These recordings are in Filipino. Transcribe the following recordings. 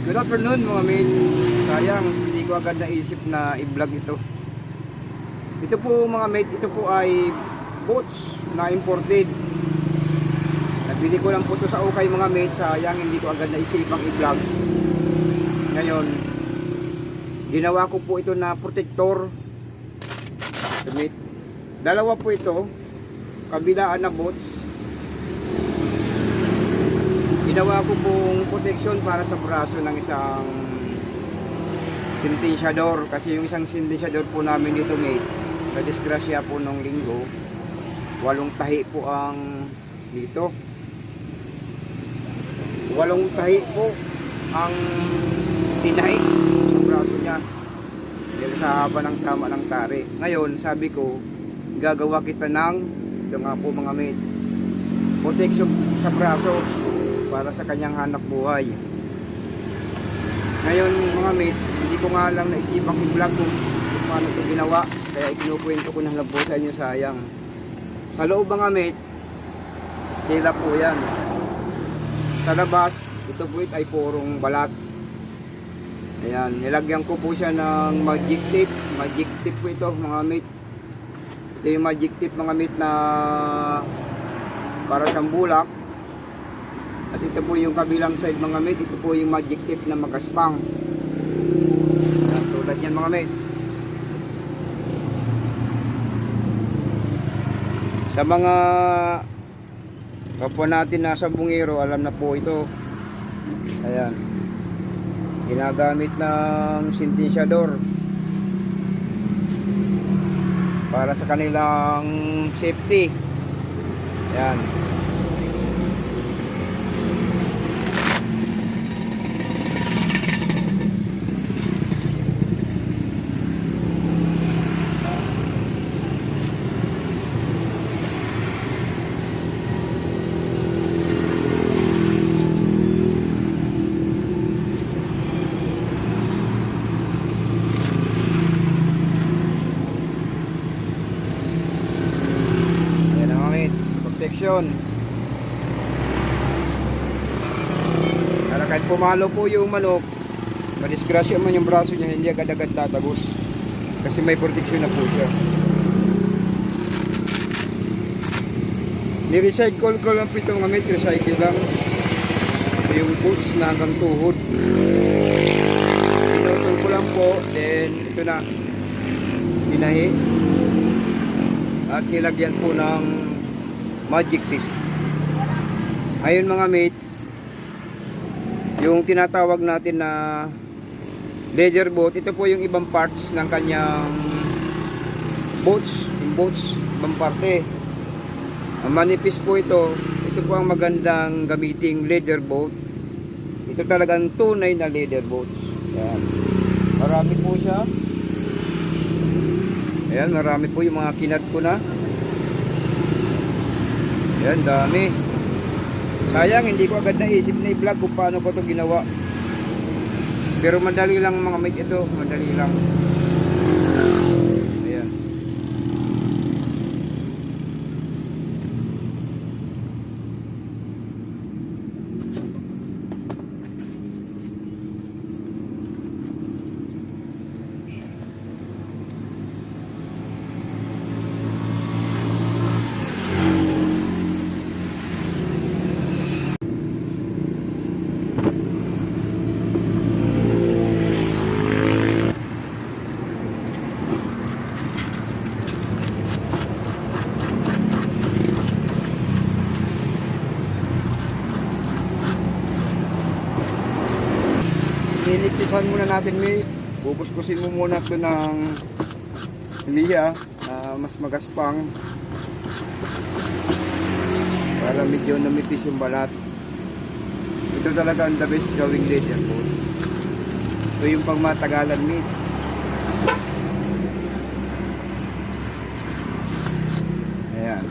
Good afternoon mga men. Sayang, hindi ko agad naisip na i-vlog ito. Ito po mga mate, ito po ay boats na imported. Nabili ko lang po ito sa ukay mga mate. Sayang, hindi ko agad naisipang i-vlog. Ngayon, ginawa ko po ito na protector. Mate, dalawa po ito, kabilaan na boats. Ginawa ko pong protection para sa braso ng isang sentensyador, kasi yung isang sentensyador po namin dito mate, na-disgrasya po nung linggo, 8 tahi po ang dito, 8 tahi po ang tinahi sa braso niya dahil sa haba ng tama ng tari. Ngayon sabi ko, gagawa kita ng ito nga po mga mate, protection sa braso para sa kanyang hanap buhay. Ngayon mga mate, hindi ko nga lang naisipang i-vlog kung paano ito ginawa, kaya ikinukwento ko na lang po sa inyo. Sayang, sa loob mga mate, tela po yan. Sa labas, ito po ay purong balat. Ayan, nilagyan ko po siya ng magic tape. Magic tape po ito mga mate. Ito yung magic tape mga mate na para siyang bulak. At ito po yung kabilang side mga mate, ito po yung magic tape na magaspang. Ayan, tulad yan mga mate. Sa mga kapwa natin na sabungero, alam na po ito. Ayan, ginagamit ng sentensyador para sa kanilang safety. Ayan. Protection. Para kahit pumalo po yung manok, madisgrasya man yung braso niya, hindi agad-agad tatagos kasi may protection na po siya. Ni-recycle ko lang po ito mga mate, recycle lang yung boots na hanggang tuhod. Pinutol ko lang po, then ito na binahi at nilagyan po ng magic tape. Ayun mga mate, yung tinatawag natin na leather boat, ito po yung ibang parts ng kanyang boats, yung boats, ibang parte. Ang manipis po ito, ito po ang magandang gamiting leather boat. Ito talagang tunay na leather boats. Ayan, marami po siya. Ayan, marami po yung mga kinat ko na. Yan, dami. Sayang, hindi ko agad naisip na i-vlog kung paano ko ito ginawa. Pero madali lang mga mate ito. Madali lang. Ayan. Nilipisan muna natin mate. Bubuskusin mo muna ito ng liya na mas magaspang para medyo namipis yung balat. Ito talaga ang the best gawing leather boat. Ito yung pangmatagalan mate. Ayan.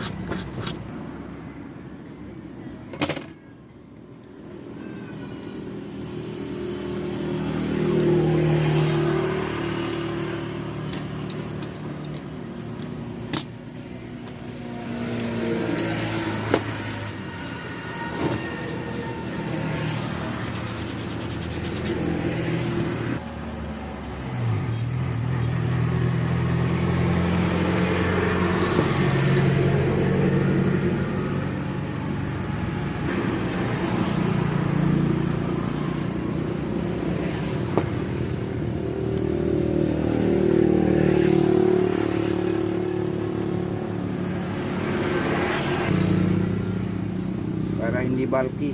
hindi bulky,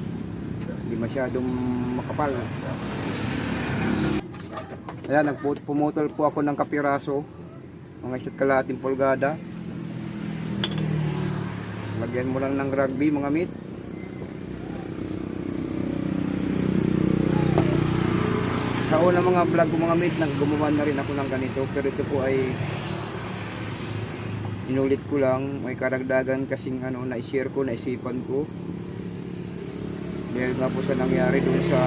hindi masyadong makapal. Ayan, pumutol po ako ng kapiraso, mga isa't kalahating pulgada. Lagyan mo lang ng rugby mga meat. Sa una mga vlog ko mga meat, gumawa na rin ako ng ganito, pero ito po ay inulit ko lang, may karagdagan kasing na-share ko, naisipan ko dahil nga po sa nangyari dun sa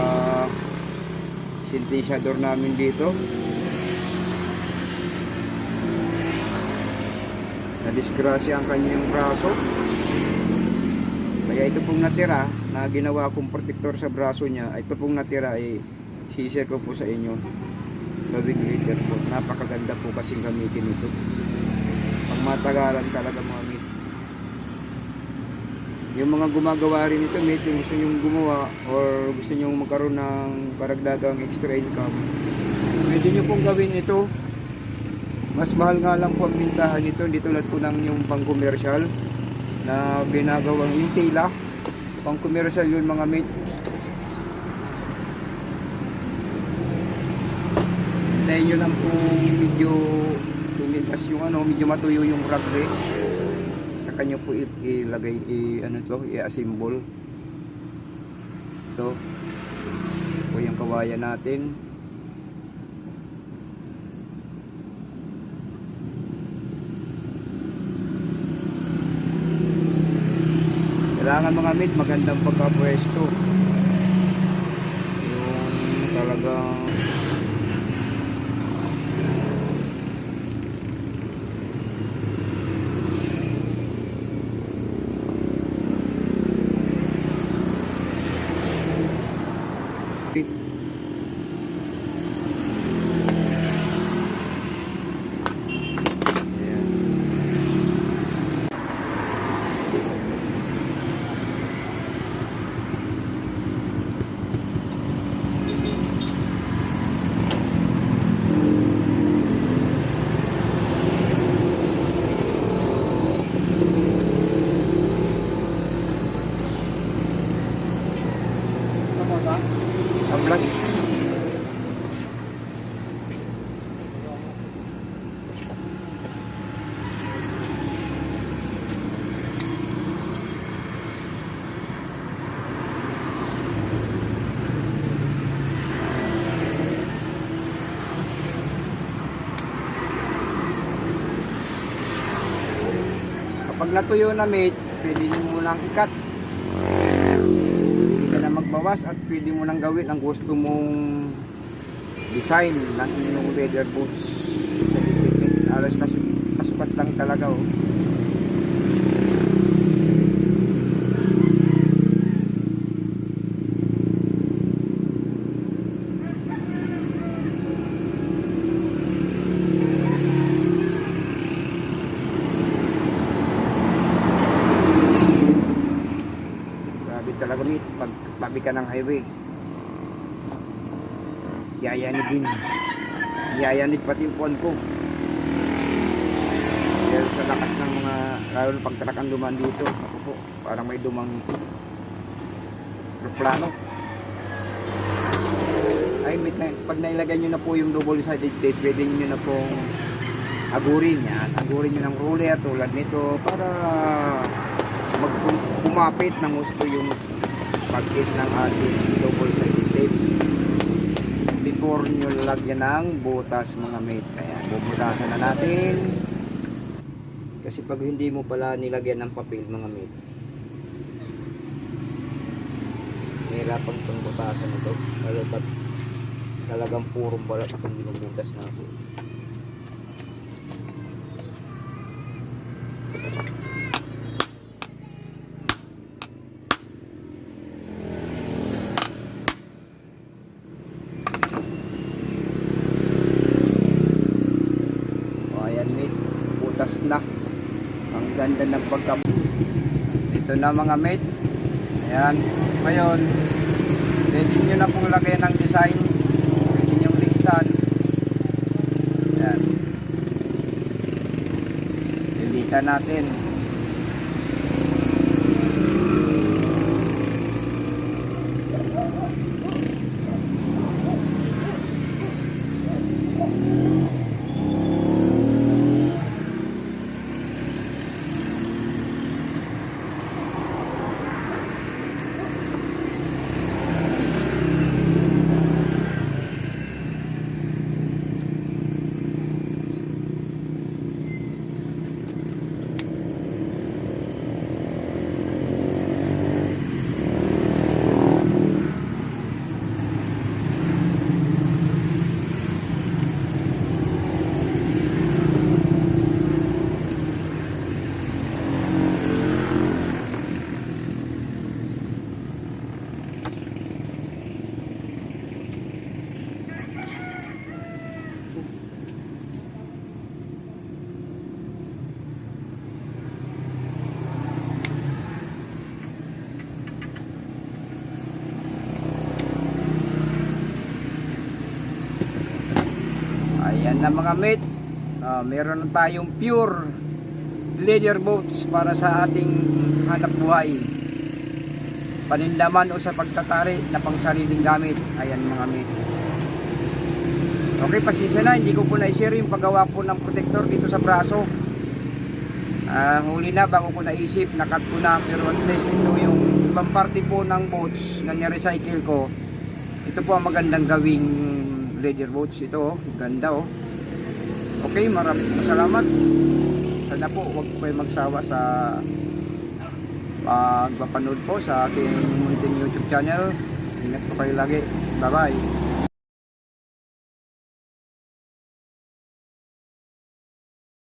synthesizer namin dito. Na-disgrasya ang kanyang braso, kaya ito pong natira na ginawa kong protector sa braso niya, ito pong natira ay share ko po sa inyo. Gawing leader po, napakaganda po kasing gamitin ito pag matagalan talaga mga meat. Yung mga gumagawa rin ito meat, yung gusto nyong gumawa or gusto nyong magkaroon ng karagdagang extra income, pwede nyo pong gawin ito. Mas mahal nga lang po ang bintahan nito, hindi tulad po ng yung pang commercial na ginagawang yung tela. Pang commercial yun mga meat. Hintayin nyo lang po medyo tumigas yung medyo matuyo yung rugby. Sa kanya po ilagay, i-assemble. Ito po yung kawayan natin. Kailangan mga meat magandang pagkapwesto, yung talagang ang vlog. Kapag natuyo na meat, pwede nyo munang ikat. Hindi ka na magbawas at pwede mo nang gawin ang gusto mong design ng inyong leather boots sa dikit. Alas kasupat lang talaga oh. Talaga meat, pag tabi ka ng highway, yayanid pati yung puwan ko dahil sa lakas ng mga, lalo na pag truck ang duman dito. Ako po, parang may dumang plano. Ay meat na, pag nailagay nyo na po yung double sided tape, pwede nyo na pong agurin yan, agurin nyo ng ruler tulad nito para kumapit ng gusto yung pagkit ng ating double sided tape before nyo lagyan ng butas mga mate. Kaya bubutasan na natin kasi pag hindi mo pala nilagyan ng papel mga mate, nahirapan itong butasan ito lalo pag talagang purong balat akong binubutas na ako. Butas na, ang ganda ng pagka ito na mga mate. Ayan, ngayon pwede nyo na pong lagyan ng design, pwede nyo likitan. Ayan, lilitan natin. Ayan na mga mate. Meron na tayong pure leather boats para sa ating hanap buhay. Panindaman o sa pagtatari na pang sariling gamit. Ayan mga mate. Okay, pasensya na, hindi ko po na-share yung paggawa po ng protector dito sa braso. Huli na bago ko naisip, nakat ko na, pero at least ito yung ibang parte po ng boats na nirecycle ko. Ito po ang magandang gawing leather boats. Ito ganda Okay, maraming salamat. Sana po huwag po kayo magsawa sa pagpapanood po sa aking munting YouTube channel. Ingat po kayo lagi. Bye bye.